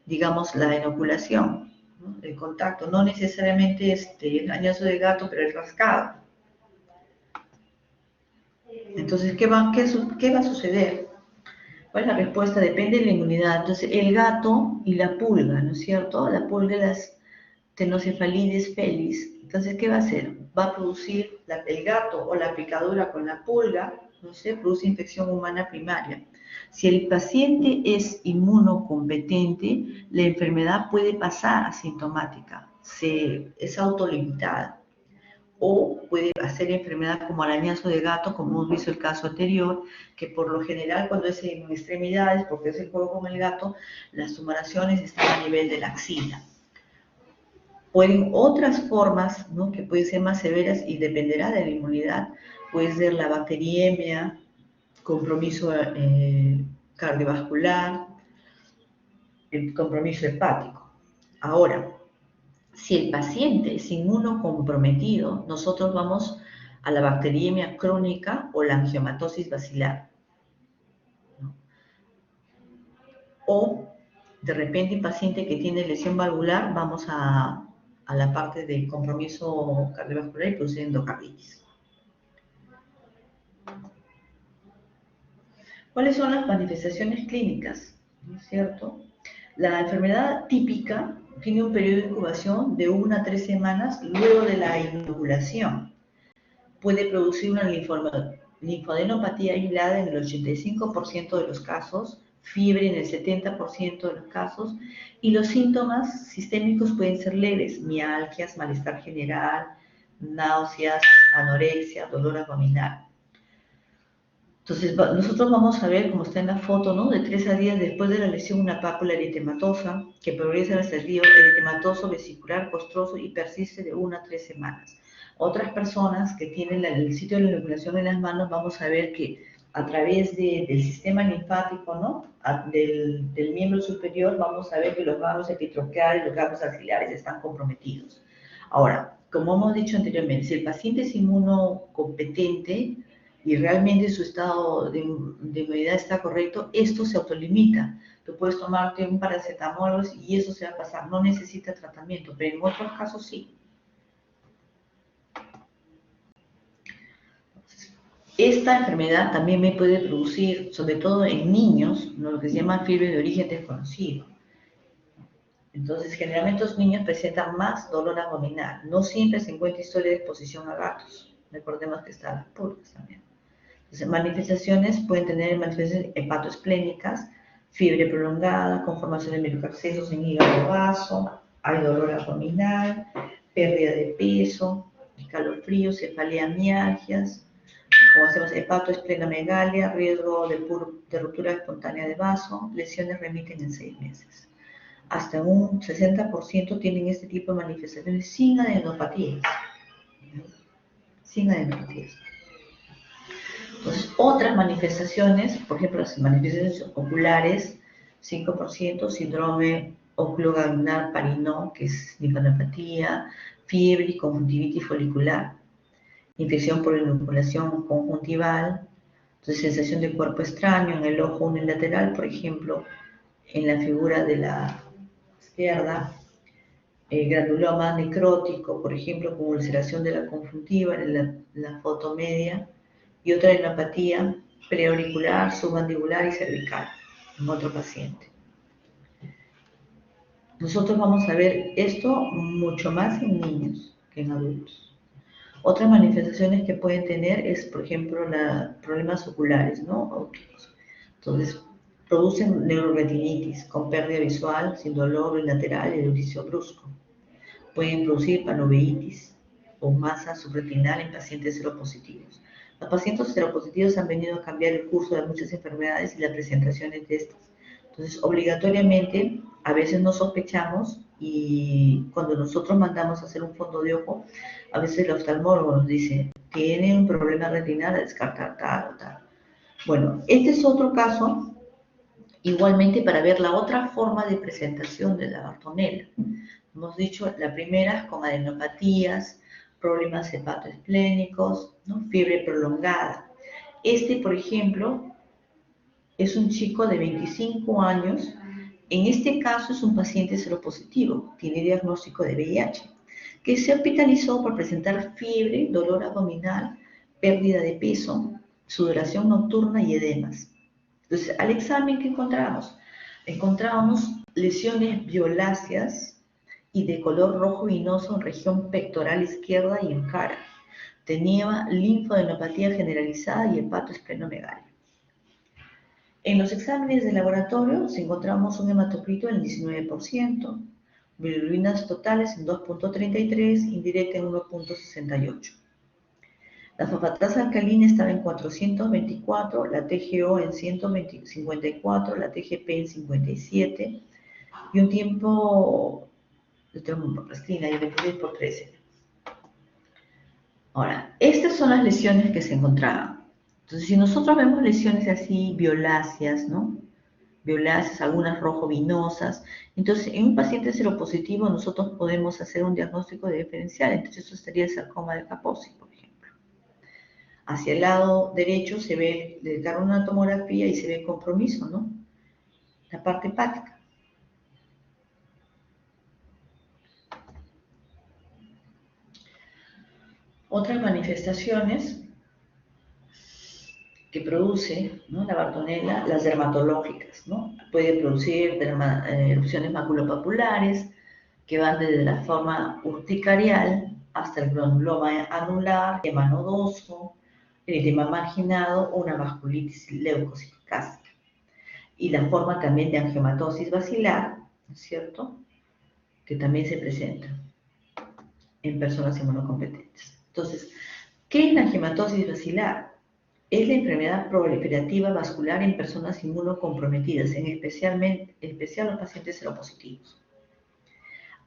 digamos, la inoculación, ¿no? El contacto, no necesariamente el arañazo de gato, pero el rascado. Entonces, ¿qué va a suceder? ¿Cuál es la respuesta? Depende de la inmunidad. Entonces, el gato y la pulga, ¿no es cierto? La pulga y las tenocefalides felis. Entonces, ¿qué va a hacer? Va a producir el gato o la picadura con la pulga, no sé, produce infección humana primaria. Si el paciente es inmunocompetente, la enfermedad puede pasar asintomática, es autolimitada. O puede hacer enfermedad como arañazo de gato, como hemos visto el caso anterior, que por lo general cuando es en extremidades, porque es el juego con el gato, las tumoraciones están a nivel de la axila. Pueden otras formas, ¿no?, que pueden ser más severas y dependerá de la inmunidad, puede ser la bacteriemia, compromiso cardiovascular, el compromiso hepático. Ahora, si el paciente es inmunocomprometido, nosotros vamos a la bacteriemia crónica o la angiomatosis bacilar, ¿no? O de repente el paciente que tiene lesión valvular, vamos a la parte de compromiso cardiovascular y produce endocarditis. ¿Cuáles son las manifestaciones clínicas? ¿No es cierto? La enfermedad típica tiene un periodo de incubación de 1 a 3 semanas luego de la inoculación. Puede producir una linfoadenopatía aislada en el 85% de los casos, fiebre en el 70% de los casos, y los síntomas sistémicos pueden ser leves: mialgias, malestar general, náuseas, anorexia, dolor abdominal. Entonces, nosotros vamos a ver, como está en la foto, ¿no?, de 3 a 10 después de la lesión, una pápula eritematosa que progresa hasta el río eritematoso vesicular costroso y persiste de 1 a 3 semanas. Otras personas que tienen el sitio de la inoculación en las manos, vamos a ver que a través del sistema linfático, ¿no?, del miembro superior, vamos a ver que los vanos epitroqueales, los vanos axilares están comprometidos. Ahora, como hemos dicho anteriormente, si el paciente es inmunocompetente y realmente su estado de inmunidad está correcto, esto se autolimita. Tú puedes tomarte un paracetamol y eso se va a pasar, no necesita tratamiento, pero en otros casos sí. Esta enfermedad también me puede producir, sobre todo en niños, lo que se llama fiebre de origen desconocido. Entonces, generalmente los niños presentan más dolor abdominal. No siempre se encuentra historia de exposición a gatos. Recordemos que están las pulgas también. Entonces, manifestaciones pueden tener manifestaciones hepatoesplénicas, fiebre prolongada, conformación de microabscesos en hígado vaso, hay dolor abdominal, pérdida de peso, escalofríos, cefalea, mialgias, como hacemos hepatoesplenomegalia, riesgo de ruptura espontánea de vaso, lesiones remiten en 6 meses. Hasta un 60% tienen este tipo de manifestaciones sin adenopatías. Sin adenopatías. Entonces, otras manifestaciones, por ejemplo, las manifestaciones oculares, 5%, síndrome oculogangliar Parinó, que es linfadenopatía, fiebre y conjuntivitis folicular, infección por inoculación conjuntival, entonces sensación de cuerpo extraño en el ojo unilateral, por ejemplo, en la figura de la izquierda, granuloma necrótico, por ejemplo, con ulceración de la conjuntiva en la foto media, y otra adenopatía preauricular, submandibular y cervical en otro paciente. Nosotros vamos a ver esto mucho más en niños que en adultos. Otras manifestaciones que pueden tener es, por ejemplo, problemas oculares, ¿no?, ópticos. Entonces, producen neuroretinitis con pérdida visual, sin dolor bilateral y erudicio brusco. Pueden producir panoveitis o masa subretinal en pacientes seropositivos. Los pacientes seropositivos han venido a cambiar el curso de muchas enfermedades y las presentaciones de estas. Entonces, obligatoriamente, a veces no sospechamos y cuando nosotros mandamos a hacer un fondo de ojo, a veces el oftalmólogo nos dice, tiene un problema retinal, a descartar tal o tal. Bueno, este es otro caso, igualmente para ver la otra forma de presentación de la Bartonella. Hemos dicho, la primera es con adenopatías, problemas hepatoesplénicos, ¿no?, fiebre prolongada. Por ejemplo, es un chico de 25 años. En este caso es un paciente seropositivo, tiene diagnóstico de VIH, que se hospitalizó por presentar fiebre, dolor abdominal, pérdida de peso, sudoración nocturna y edemas. Entonces, al examen, ¿qué encontramos? Encontramos lesiones violáceas y de color rojo vinoso en región pectoral izquierda y en cara. Tenía linfadenopatía generalizada y hepatoesplenomegalia. En los exámenes de laboratorio encontramos un hematocrito en el 19%, bilirubinas totales en 2.33, indirecta en 1.68. La fosfatasa alcalina estaba en 424, la TGO en 154, la TGP en 57 y un tiempo de termoprestina de 26/13. Ahora, estas son las lesiones que se encontraban. Entonces, si nosotros vemos lesiones así violáceas, ¿no? Violáceas, algunas rojo vinosas, entonces en un paciente seropositivo nosotros podemos hacer un diagnóstico diferencial. Entonces, eso sería el sarcoma de Kaposi, por ejemplo. Hacia el lado derecho se ve, le dan una tomografía y se ve el compromiso, ¿no? La parte hepática. Otras manifestaciones que produce, ¿no?, la Bartonella, las dermatológicas, ¿no? Puede producir erupciones maculopapulares que van desde la forma urticarial hasta el granuloma anular, edema nodoso, eritema marginado o una vasculitis leucocitocásica. Y la forma también de angiomatosis basilar, ¿no es cierto?, que también se presenta en personas inmunocompetentes. Entonces, ¿qué es la angiomatosis basilar? Es la enfermedad proliferativa vascular en personas inmunocomprometidas, en especial los pacientes seropositivos.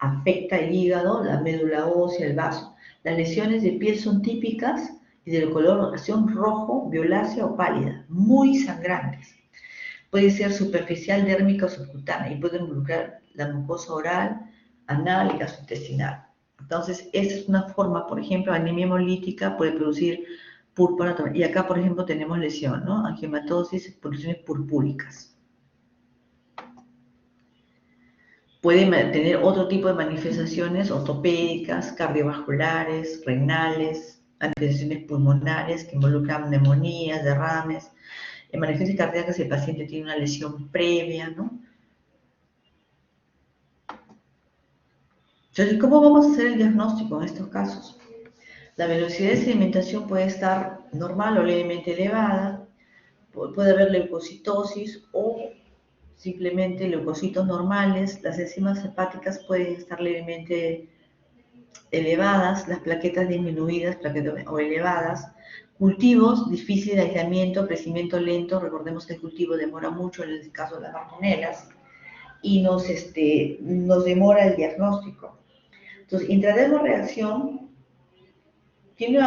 Afecta el hígado, la médula ósea, el vaso. Las lesiones de piel son típicas y de coloración rojo, violácea o pálida, muy sangrantes. Puede ser superficial, dérmica o subcutánea y puede involucrar la mucosa oral, anal y gastrointestinal. Entonces, esta es una forma, por ejemplo, anemia hemolítica puede producir púrpura. Y acá, por ejemplo, tenemos lesión, ¿no? Angiomatosis, poluciones purpúricas. Puede tener otro tipo de manifestaciones ortopédicas, cardiovasculares, renales, manifestaciones pulmonares que involucran neumonías, derrames. En manifestaciones cardíacas el paciente tiene una lesión previa, ¿no? Entonces, ¿cómo vamos a hacer el diagnóstico en estos casos? La velocidad de sedimentación puede estar normal o levemente elevada, puede haber leucocitosis o simplemente leucocitos normales, las enzimas hepáticas pueden estar levemente elevadas, las plaquetas disminuidas o elevadas, cultivos, difícil de aislamiento, crecimiento lento, recordemos que el cultivo demora mucho en el caso de las bartonelas y nos demora el diagnóstico. Entonces, intradermoreacción tiene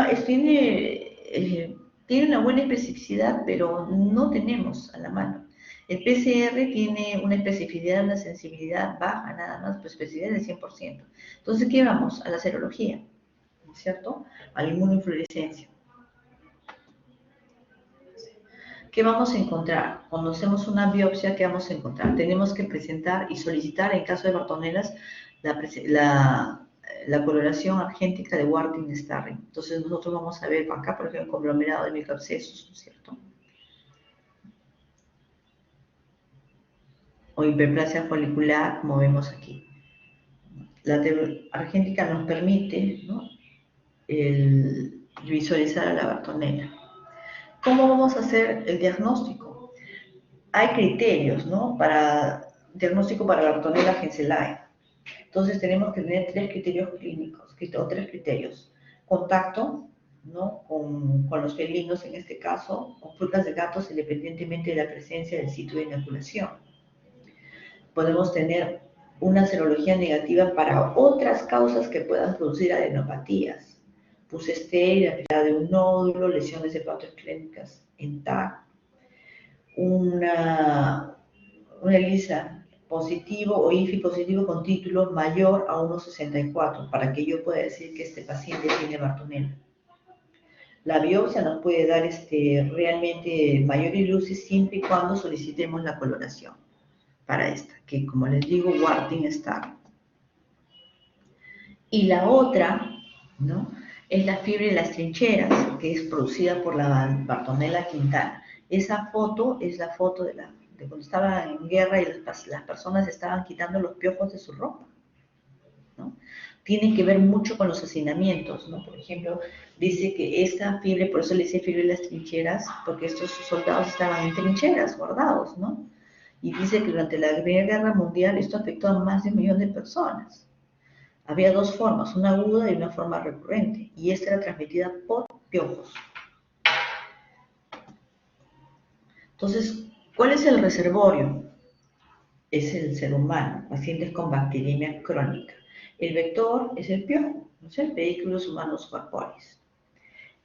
una buena especificidad, pero no tenemos a la mano. El PCR tiene una especificidad, una sensibilidad baja nada más, pues especificidad del 100%. Entonces, ¿qué vamos? A la serología, ¿cierto? A la inmunofluorescencia. ¿Qué vamos a encontrar? Cuando hacemos una biopsia, ¿qué vamos a encontrar? Tenemos que presentar y solicitar, en caso de bartonelas, la coloración argéntica de Wartin-Starry. Entonces nosotros vamos a ver acá, por ejemplo, el conglomerado de microabscesos, ¿no es cierto? O hiperplasia folicular, como vemos aquí. La argéntica nos permite, ¿no?, visualizar a la bartonela. ¿Cómo vamos a hacer el diagnóstico? Hay criterios, ¿no?, para diagnóstico para la bartonela Genselae. Entonces tenemos que tener tres criterios clínicos, o tres criterios. Contacto, ¿no?, con los felinos, en este caso, con pulgas de gatos, independientemente de la presencia del sitio de inoculación. Podemos tener una serología negativa para otras causas que puedan producir adenopatías. Pus estéril, actividad de un nódulo, lesiones hepatoesclénicas en TAC, una ELISA positivo o IFI positivo con título mayor a 1,64 para que yo pueda decir que este paciente tiene bartonella. La biopsia nos puede dar realmente mayor luces siempre y cuando solicitemos la coloración para esta, que como les digo, Wartin-Starr. Y la otra, ¿no?, Es la fiebre de las trincheras, que es producida por la Bartonella Quintana. Esa foto es la foto de cuando estaba en guerra y las personas estaban quitando los piojos de su ropa, ¿no? Tiene que ver mucho con los hacinamientos, ¿no? Por ejemplo, dice que esta fiebre, por eso le dice fiebre de las trincheras, porque estos soldados estaban en trincheras, guardados, ¿no? Y dice que durante la Primera Guerra Mundial esto afectó a más de 1 millón de personas. Había dos formas, una aguda y una forma recurrente, y esta era transmitida por piojos. Entonces, ¿cuál es el reservorio? Es el ser humano, pacientes con bacteriemia crónica. El vector es el piojo, ¿no es cierto? Vehículos humanos corpóreos.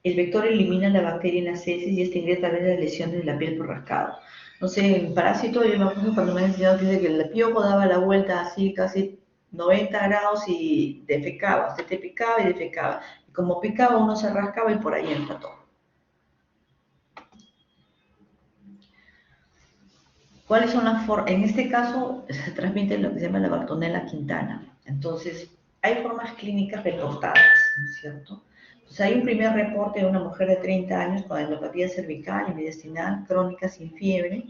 El vector elimina la bacteria en las heces y esta ingresa a través de las lesiones de la piel por rascado. No sé, en parásito, yo me acuerdo cuando me han enseñado que dice que el piojo daba la vuelta así casi 90 grados y defecaba, se te picaba y defecaba. Y como picaba, uno se rascaba y por ahí entra todo. ¿Cuáles son las formas? En este caso se transmite lo que se llama la Bartonella Quintana. Entonces, hay formas clínicas reportadas, ¿no es cierto? Entonces, hay un primer reporte de una mujer de 30 años con endopatía cervical y mediastinal crónica sin fiebre.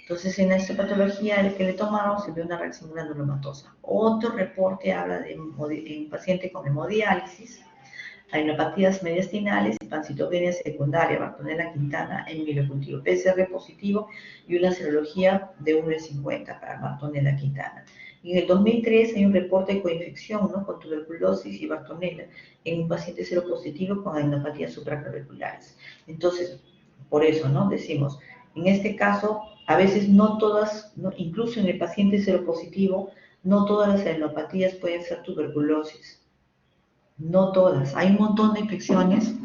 Entonces, en la histopatología el que le tomaron se ve una reacción granulomatosa. Otro reporte habla de un paciente con hemodiálisis, adenopatías mediastinales y pancitopenia secundaria, Bartonella Quintana en mielocultivo, PCR positivo y una serología de 1 de 50 para Bartonella Quintana. Y en el 2003 hay un reporte de coinfección, ¿no?, con tuberculosis y Bartonella en un paciente seropositivo con adenopatías supraclaviculares. Entonces, por eso, ¿no?, decimos, en este caso, a veces no todas, ¿no?, incluso en el paciente seropositivo, no todas las adenopatías pueden ser tuberculosis. No todas, hay un montón de infecciones,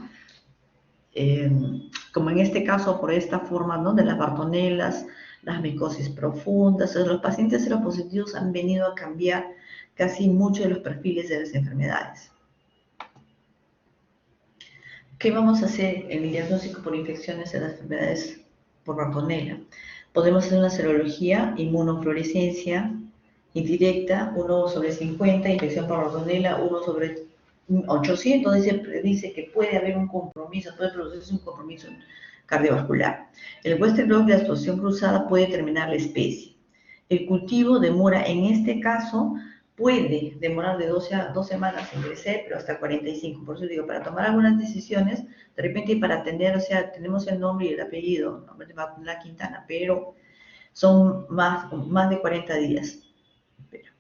como en este caso por esta forma, ¿no?, de las bartonelas, las micosis profundas. Los pacientes seropositivos han venido a cambiar casi muchos de los perfiles de las enfermedades. ¿Qué vamos a hacer en el diagnóstico por infecciones de las enfermedades por bartonela? Podemos hacer una serología, inmunofluorescencia indirecta, 1/50, infección por bartonela, 1/800, dice que puede haber un compromiso, puede producirse un compromiso cardiovascular. El Western blot de la exposición cruzada puede determinar la especie. El cultivo demora, en este caso, puede demorar de 12 a 2 semanas en crecer, pero hasta 45. Por eso digo, para tomar algunas decisiones, de repente para atender, o sea, tenemos el nombre y el apellido, nombre de la Quintana, pero son más de 40 días. Espera,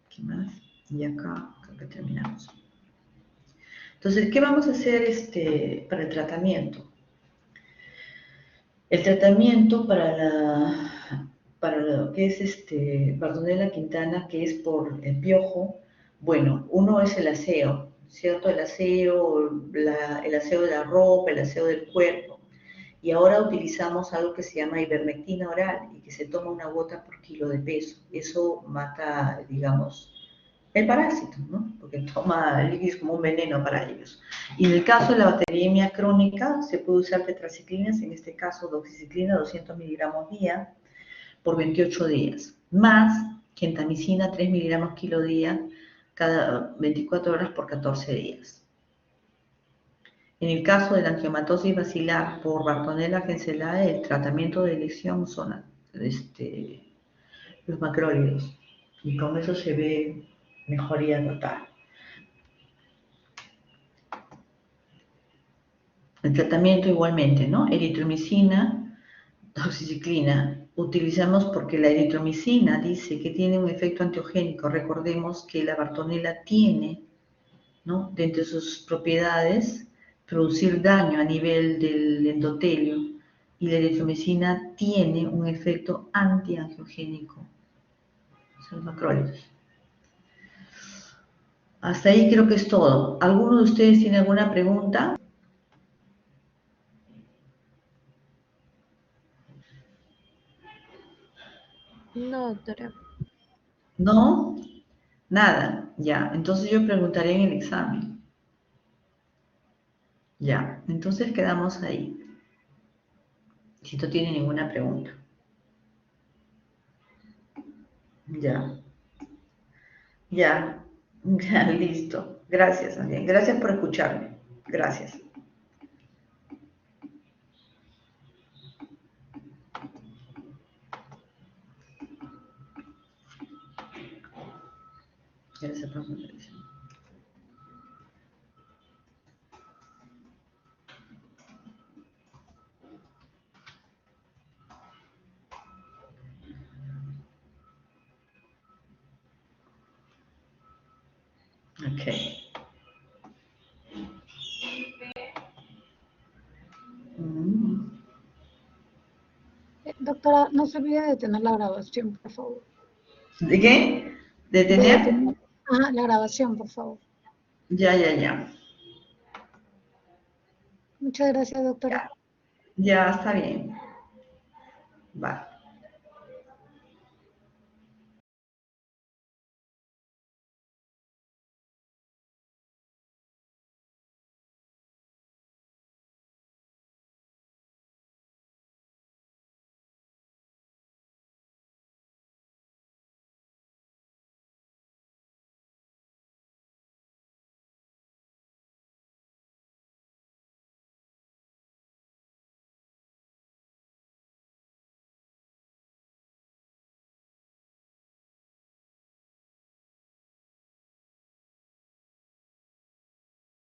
¿qué más? Y acá creo que terminamos. Entonces, ¿qué vamos a hacer para el tratamiento? El tratamiento para lo que es Bartonella Quintana, que es por el piojo, bueno, uno es el aseo, ¿cierto? El aseo de la ropa, el aseo del cuerpo. Y ahora utilizamos algo que se llama ivermectina oral y que se toma 1 gota por kilo de peso. Eso mata, digamos, el parásito, ¿no? Porque toma líquidos como un veneno para ellos. Y en el caso de la bacteriemia crónica, se puede usar tetraciclinas, en este caso doxiciclina, 200 miligramos día, por 28 días, más gentamicina, 3 miligramos kilo día, cada 24 horas por 14 días. En el caso de la angiomatosis basilar por Bartonella genselae, el tratamiento de elección son los macrólidos, y con eso se ve mejoría total. El tratamiento igualmente, ¿no? Eritromicina, doxiciclina. Utilizamos porque la eritromicina dice que tiene un efecto antiogénico. Recordemos que la Bartonella tiene, ¿no?, de entre sus propiedades, producir daño a nivel del endotelio, y la eritromicina tiene un efecto antiangiogénico. Son macrólidos. Hasta ahí creo que es todo. ¿Alguno de ustedes tiene alguna pregunta? No, doctora. ¿No? Nada. Ya. Entonces yo preguntaré en el examen. Ya. Entonces quedamos ahí. Si no tiene ninguna pregunta. Ya. Ya. Ya, listo. Gracias, más bien. Gracias por escucharme. Gracias. Gracias por su atención. Ok. Mm. Doctora, no se olvide de tener la grabación, por favor. ¿De qué? ¿De De tener? tener, ajá, la grabación, por favor. Ya, ya, ya. Muchas gracias, doctora. Ya, está bien. Va.